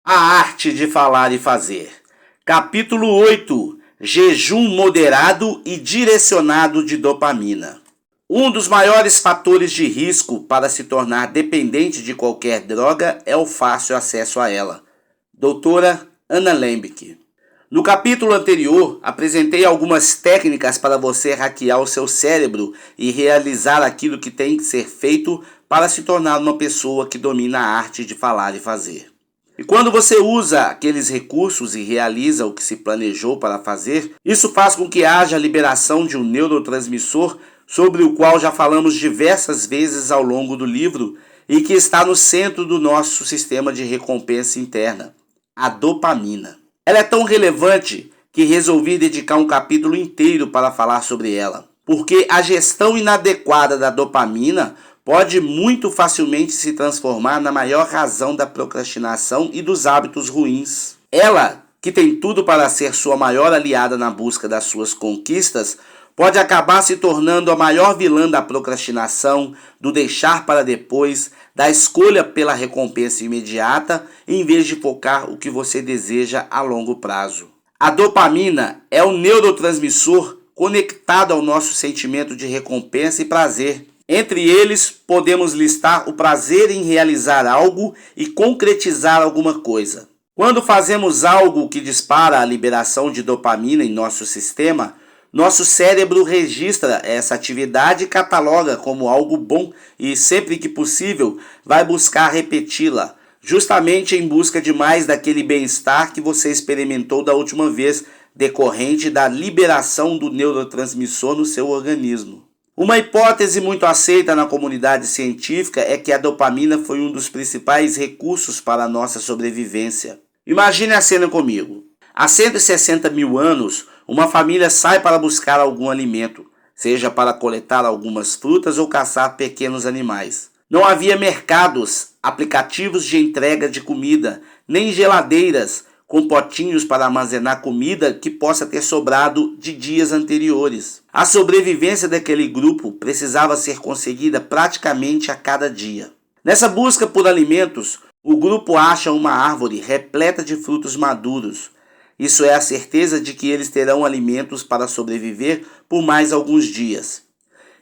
A arte de falar e fazer. Capítulo 8. Jejum moderado e direcionado de dopamina. Um dos maiores fatores de risco para se tornar dependente de qualquer droga é o fácil acesso a ela. Doutora Anna Lembke. No capítulo anterior, apresentei algumas técnicas para você hackear o seu cérebro e realizar aquilo que tem que ser feito para se tornar uma pessoa que domina a arte de falar e fazer. E quando você usa aqueles recursos e realiza o que se planejou para fazer, isso faz com que haja a liberação de um neurotransmissor sobre o qual já falamos diversas vezes ao longo do livro e que está no centro do nosso sistema de recompensa interna, a dopamina. Ela é tão relevante que resolvi dedicar um capítulo inteiro para falar sobre ela, porque a gestão inadequada da dopamina pode muito facilmente se transformar na maior razão da procrastinação e dos hábitos ruins. Ela, que tem tudo para ser sua maior aliada na busca das suas conquistas, pode acabar se tornando a maior vilã da procrastinação, do deixar para depois, da escolha pela recompensa imediata, em vez de focar o que você deseja a longo prazo. A dopamina é o neurotransmissor conectado ao nosso sentimento de recompensa e prazer. Entre eles, podemos listar o prazer em realizar algo e concretizar alguma coisa. Quando fazemos algo que dispara a liberação de dopamina em nosso sistema, nosso cérebro registra essa atividade e cataloga como algo bom e, sempre que possível, vai buscar repeti-la, justamente em busca de mais daquele bem-estar que você experimentou da última vez, decorrente da liberação do neurotransmissor no seu organismo. Uma hipótese muito aceita na comunidade científica é que a dopamina foi um dos principais recursos para a nossa sobrevivência. Imagine a cena comigo. Há 160 mil anos, uma família sai para buscar algum alimento, seja para coletar algumas frutas ou caçar pequenos animais. Não havia mercados, aplicativos de entrega de comida, nem geladeiras com potinhos para armazenar comida que possa ter sobrado de dias anteriores. A sobrevivência daquele grupo precisava ser conseguida praticamente a cada dia. Nessa busca por alimentos, o grupo acha uma árvore repleta de frutos maduros. Isso é a certeza de que eles terão alimentos para sobreviver por mais alguns dias.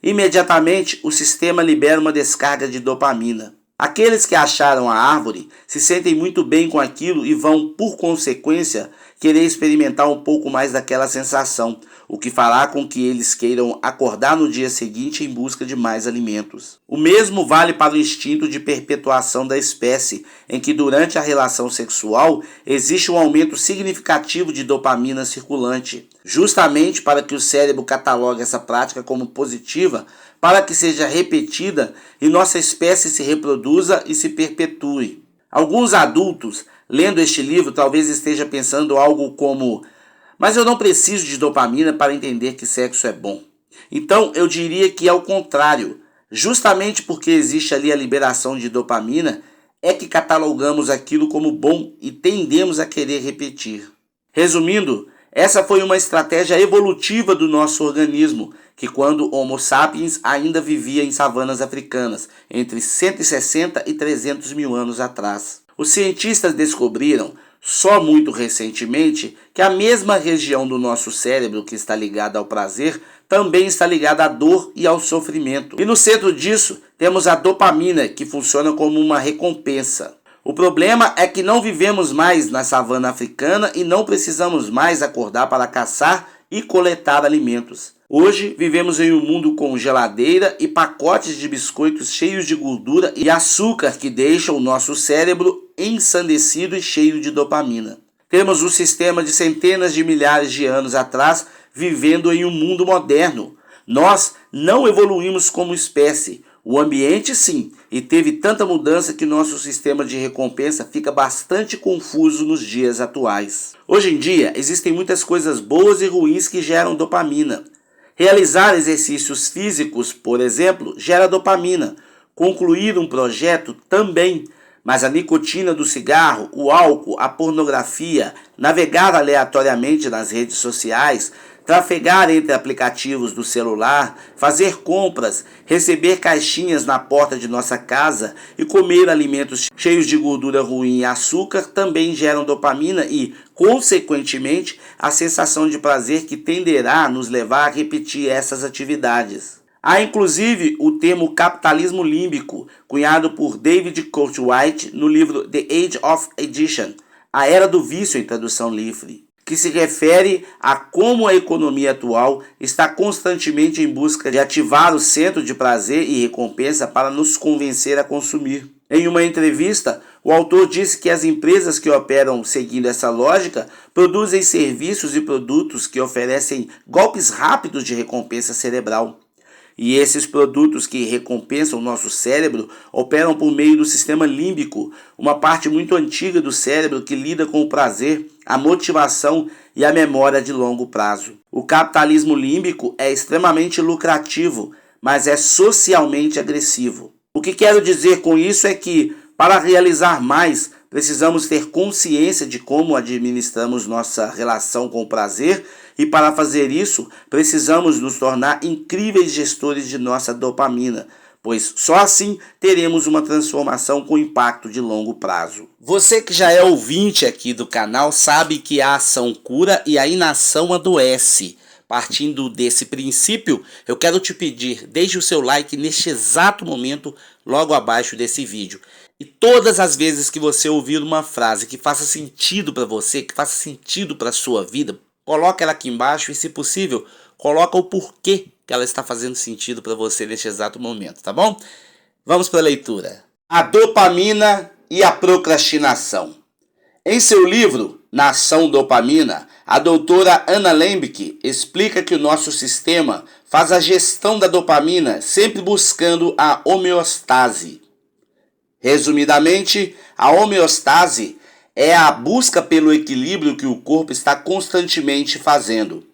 Imediatamente, o sistema libera uma descarga de dopamina. Aqueles que acharam a árvore se sentem muito bem com aquilo e vão, por consequência, querer experimentar um pouco mais daquela sensação, o que fará com que eles queiram acordar no dia seguinte em busca de mais alimentos. O mesmo vale para o instinto de perpetuação da espécie, em que durante a relação sexual existe um aumento significativo de dopamina circulante, justamente para que o cérebro catalogue essa prática como positiva, para que seja repetida e nossa espécie se reproduza e se perpetue. Alguns adultos, lendo este livro, talvez esteja pensando algo como: mas eu não preciso de dopamina para entender que sexo é bom. Então eu diria que é o contrário. Justamente porque existe ali a liberação de dopamina, é que catalogamos aquilo como bom e tendemos a querer repetir. Resumindo, essa foi uma estratégia evolutiva do nosso organismo, que quando Homo sapiens ainda vivia em savanas africanas, entre 160 e 300 mil anos atrás. Os cientistas descobriram, só muito recentemente, que a mesma região do nosso cérebro que está ligada ao prazer também está ligada à dor e ao sofrimento. E no centro disso temos a dopamina, que funciona como uma recompensa. O problema é que não vivemos mais na savana africana e não precisamos mais acordar para caçar e coletar alimentos. Hoje vivemos em um mundo com geladeira e pacotes de biscoitos cheios de gordura e açúcar que deixam o nosso cérebro ensandecido e cheio de dopamina. Temos um sistema de centenas de milhares de anos atrás vivendo em um mundo moderno. Nós não evoluímos como espécie. O ambiente sim, e teve tanta mudança que nosso sistema de recompensa fica bastante confuso nos dias atuais. Hoje em dia, existem muitas coisas boas e ruins que geram dopamina. Realizar exercícios físicos, por exemplo, gera dopamina. Concluir um projeto também. Mas a nicotina do cigarro, o álcool, a pornografia, navegar aleatoriamente nas redes sociais trafegar entre aplicativos do celular, fazer compras, receber caixinhas na porta de nossa casa e comer alimentos cheios de gordura ruim e açúcar também geram dopamina e, consequentemente, a sensação de prazer que tenderá a nos levar a repetir essas atividades. Há inclusive o termo capitalismo límbico, cunhado por David Courtwright no livro The Age of Addiction, A Era do Vício em tradução livre, que se refere a como a economia atual está constantemente em busca de ativar o centro de prazer e recompensa para nos convencer a consumir. Em uma entrevista, o autor disse que as empresas que operam seguindo essa lógica produzem serviços e produtos que oferecem golpes rápidos de recompensa cerebral. E esses produtos que recompensam o nosso cérebro operam por meio do sistema límbico, uma parte muito antiga do cérebro que lida com o prazer, a motivação e a memória de longo prazo. O capitalismo límbico é extremamente lucrativo, mas é socialmente agressivo. O que quero dizer com isso é que, para realizar mais, precisamos ter consciência de como administramos nossa relação com o prazer e, para fazer isso, precisamos nos tornar incríveis gestores de nossa dopamina, pois só assim teremos uma transformação com impacto de longo prazo. Você que já é ouvinte aqui do canal sabe que a ação cura e a inação adoece. Partindo desse princípio, eu quero te pedir, deixe o seu like neste exato momento, logo abaixo desse vídeo. E todas as vezes que você ouvir uma frase que faça sentido para você, que faça sentido para a sua vida, coloca ela aqui embaixo e, se possível, coloca o porquê que ela está fazendo sentido para você neste exato momento, tá bom? Vamos para a leitura. A dopamina e a procrastinação. Em seu livro, Nação Dopamina, a doutora Anna Lembke explica que o nosso sistema faz a gestão da dopamina sempre buscando a homeostase. Resumidamente, a homeostase é a busca pelo equilíbrio que o corpo está constantemente fazendo.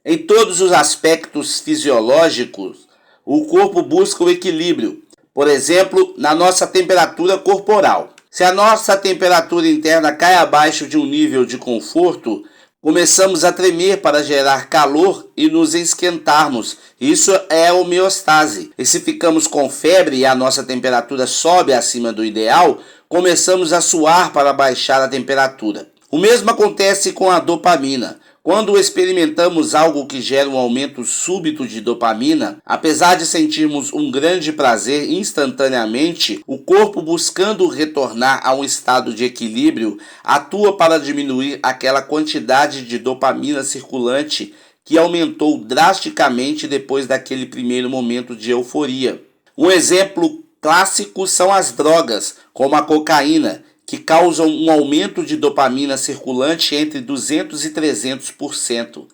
Em todos os aspectos fisiológicos, o corpo busca o equilíbrio. Por exemplo, na nossa temperatura corporal. Se a nossa temperatura interna cai abaixo de um nível de conforto, começamos a tremer para gerar calor e nos esquentarmos. Isso é a homeostase. E se ficamos com febre e a nossa temperatura sobe acima do ideal, começamos a suar para baixar a temperatura. O mesmo acontece com a dopamina. Quando experimentamos algo que gera um aumento súbito de dopamina, apesar de sentirmos um grande prazer instantaneamente, o corpo, buscando retornar a um estado de equilíbrio, atua para diminuir aquela quantidade de dopamina circulante que aumentou drasticamente depois daquele primeiro momento de euforia. Um exemplo clássico são as drogas, como a cocaína, que causam um aumento de dopamina circulante entre 200% e 300%.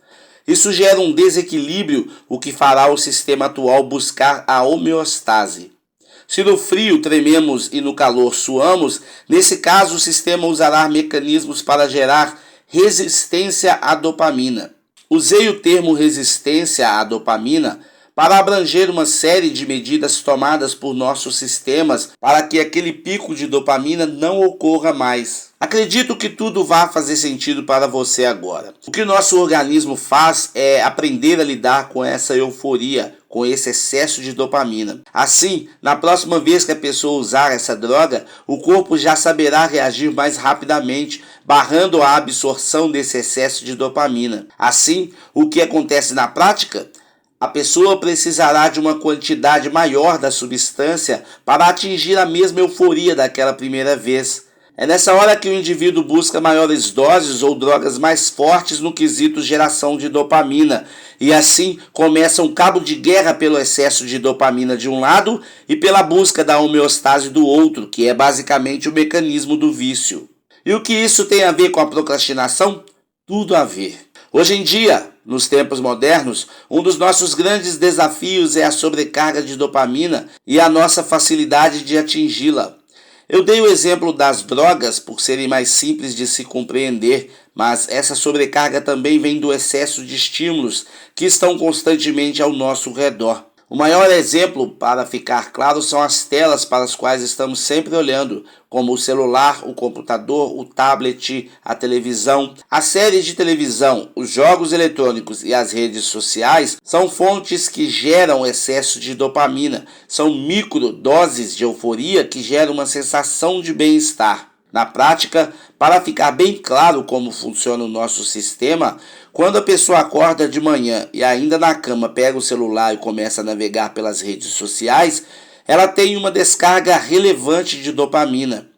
Isso gera um desequilíbrio, o que fará o sistema atual buscar a homeostase. Se no frio trememos e no calor suamos, nesse caso o sistema usará mecanismos para gerar resistência à dopamina. Usei o termo resistência à dopamina para abranger uma série de medidas tomadas por nossos sistemas para que aquele pico de dopamina não ocorra mais. Acredito que tudo vai fazer sentido para você agora. O que o nosso organismo faz é aprender a lidar com essa euforia, com esse excesso de dopamina. Assim, na próxima vez que a pessoa usar essa droga, o corpo já saberá reagir mais rapidamente, barrando a absorção desse excesso de dopamina. Assim, o que acontece na prática? A pessoa precisará de uma quantidade maior da substância para atingir a mesma euforia daquela primeira vez. É nessa hora que o indivíduo busca maiores doses ou drogas mais fortes no quesito geração de dopamina, e assim começa um cabo de guerra pelo excesso de dopamina de um lado e pela busca da homeostase do outro, que é basicamente o mecanismo do vício. E o que isso tem a ver com a procrastinação? Tudo a ver. Hoje em dia, nos tempos modernos, um dos nossos grandes desafios é a sobrecarga de dopamina e a nossa facilidade de atingi-la. Eu dei o exemplo das drogas por serem mais simples de se compreender, mas essa sobrecarga também vem do excesso de estímulos que estão constantemente ao nosso redor. O maior exemplo para ficar claro são as telas para as quais estamos sempre olhando, como o celular, o computador, o tablet, a televisão. As séries de televisão, os jogos eletrônicos e as redes sociais são fontes que geram excesso de dopamina. São microdoses de euforia que geram uma sensação de bem-estar. Na prática, para ficar bem claro como funciona o nosso sistema, quando a pessoa acorda de manhã e ainda na cama pega o celular e começa a navegar pelas redes sociais, ela tem uma descarga relevante de dopamina.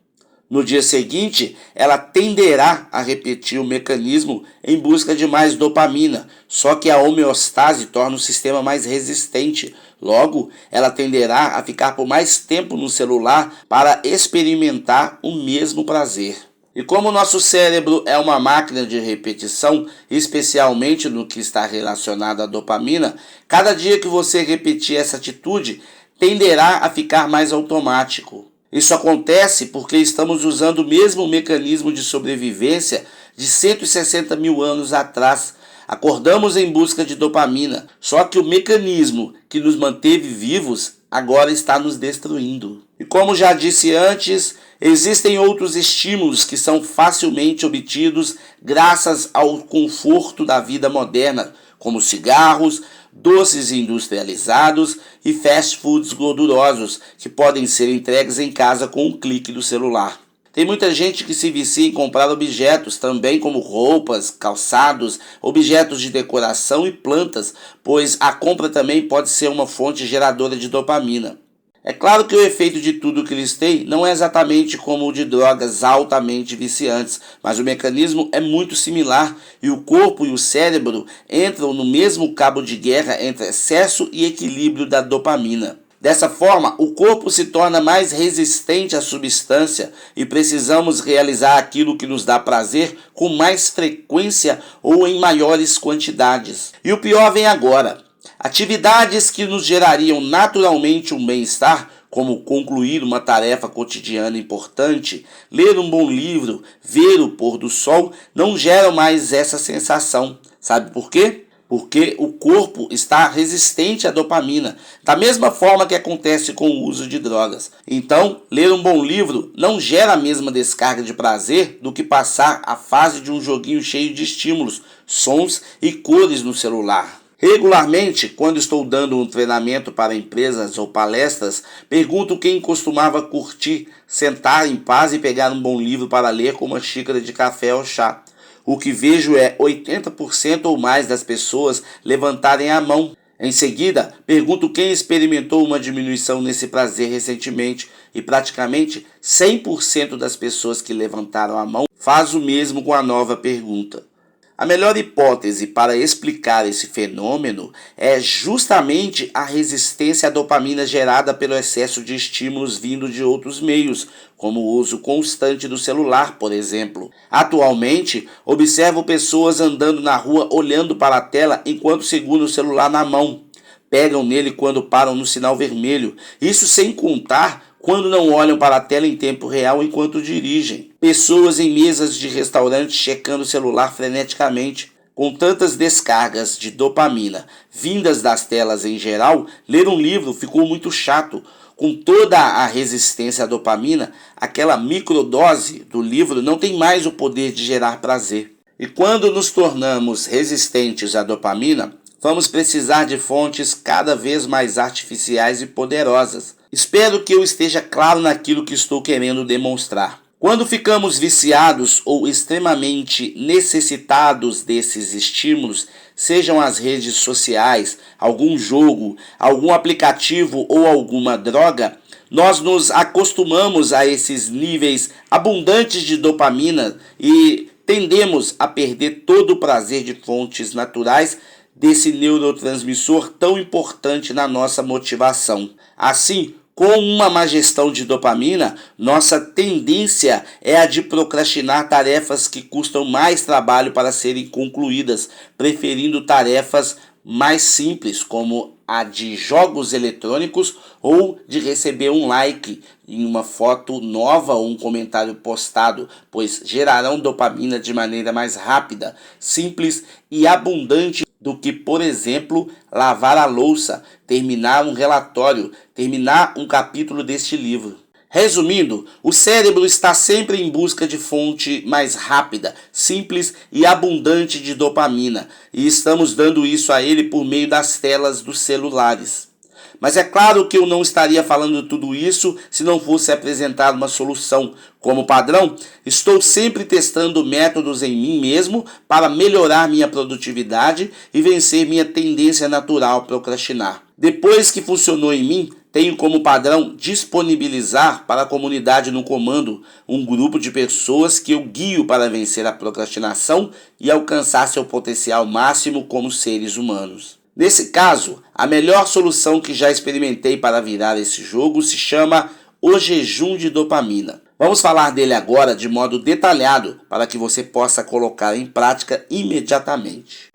No dia seguinte, ela tenderá a repetir o mecanismo em busca de mais dopamina, só que a homeostase torna o sistema mais resistente. Logo, ela tenderá a ficar por mais tempo no celular para experimentar o mesmo prazer. E como o nosso cérebro é uma máquina de repetição, especialmente no que está relacionado à dopamina, cada dia que você repetir essa atitude, tenderá a ficar mais automático. Isso acontece porque estamos usando o mesmo mecanismo de sobrevivência de 160 mil anos atrás. Acordamos em busca de dopamina, só que o mecanismo que nos manteve vivos agora está nos destruindo. E como já disse antes, existem outros estímulos que são facilmente obtidos graças ao conforto da vida moderna, como cigarros, doces industrializados e fast foods gordurosos, que podem ser entregues em casa com um clique do celular. Tem muita gente que se vicia em comprar objetos, também como roupas, calçados, objetos de decoração e plantas, pois a compra também pode ser uma fonte geradora de dopamina. É claro que o efeito de tudo que listei não é exatamente como o de drogas altamente viciantes, mas o mecanismo é muito similar e o corpo e o cérebro entram no mesmo cabo de guerra entre excesso e equilíbrio da dopamina. Dessa forma, o corpo se torna mais resistente à substância e precisamos realizar aquilo que nos dá prazer com mais frequência ou em maiores quantidades. E o pior vem agora. Atividades que nos gerariam naturalmente um bem-estar, como concluir uma tarefa cotidiana importante, ler um bom livro, ver o pôr do sol, não geram mais essa sensação. Sabe por quê? Porque o corpo está resistente à dopamina, da mesma forma que acontece com o uso de drogas. Então, ler um bom livro não gera a mesma descarga de prazer do que passar a fase de um joguinho cheio de estímulos, sons e cores no celular. Regularmente, quando estou dando um treinamento para empresas ou palestras, pergunto quem costumava curtir sentar em paz e pegar um bom livro para ler com uma xícara de café ou chá. O que vejo é 80% ou mais das pessoas levantarem a mão. Em seguida, pergunto quem experimentou uma diminuição nesse prazer recentemente e praticamente 100% das pessoas que levantaram a mão faz o mesmo com a nova pergunta. A melhor hipótese para explicar esse fenômeno é justamente a resistência à dopamina gerada pelo excesso de estímulos vindo de outros meios, como o uso constante do celular, por exemplo. Atualmente, observo pessoas andando na rua olhando para a tela enquanto seguram o celular na mão. Pegam nele quando param no sinal vermelho, isso sem contar quando não olham para a tela em tempo real enquanto dirigem. Pessoas em mesas de restaurante checando o celular freneticamente. Com tantas descargas de dopamina vindas das telas em geral, ler um livro ficou muito chato. Com toda a resistência à dopamina, aquela microdose do livro não tem mais o poder de gerar prazer. E quando nos tornamos resistentes à dopamina, vamos precisar de fontes cada vez mais artificiais e poderosas. Espero que eu esteja claro naquilo que estou querendo demonstrar. Quando ficamos viciados ou extremamente necessitados desses estímulos, sejam as redes sociais, algum jogo, algum aplicativo ou alguma droga, nós nos acostumamos a esses níveis abundantes de dopamina e tendemos a perder todo o prazer de fontes naturais desse neurotransmissor tão importante na nossa motivação. Assim, com uma má gestão de dopamina, nossa tendência é a de procrastinar tarefas que custam mais trabalho para serem concluídas, preferindo tarefas mais simples, como a de jogos eletrônicos ou de receber um like em uma foto nova ou um comentário postado, pois gerarão dopamina de maneira mais rápida, simples e abundante do que, por exemplo, lavar a louça, terminar um relatório, terminar um capítulo deste livro. Resumindo, o cérebro está sempre em busca de fonte mais rápida, simples e abundante de dopamina, e estamos dando isso a ele por meio das telas dos celulares. Mas é claro que eu não estaria falando tudo isso se não fosse apresentar uma solução. Como padrão, estou sempre testando métodos em mim mesmo para melhorar minha produtividade e vencer minha tendência natural a procrastinar. Depois que funcionou em mim, tenho como padrão disponibilizar para a comunidade no comando um grupo de pessoas que eu guio para vencer a procrastinação e alcançar seu potencial máximo como seres humanos. Nesse caso, a melhor solução que já experimentei para virar esse jogo se chama o jejum de dopamina. Vamos falar dele agora de modo detalhado para que você possa colocar em prática imediatamente.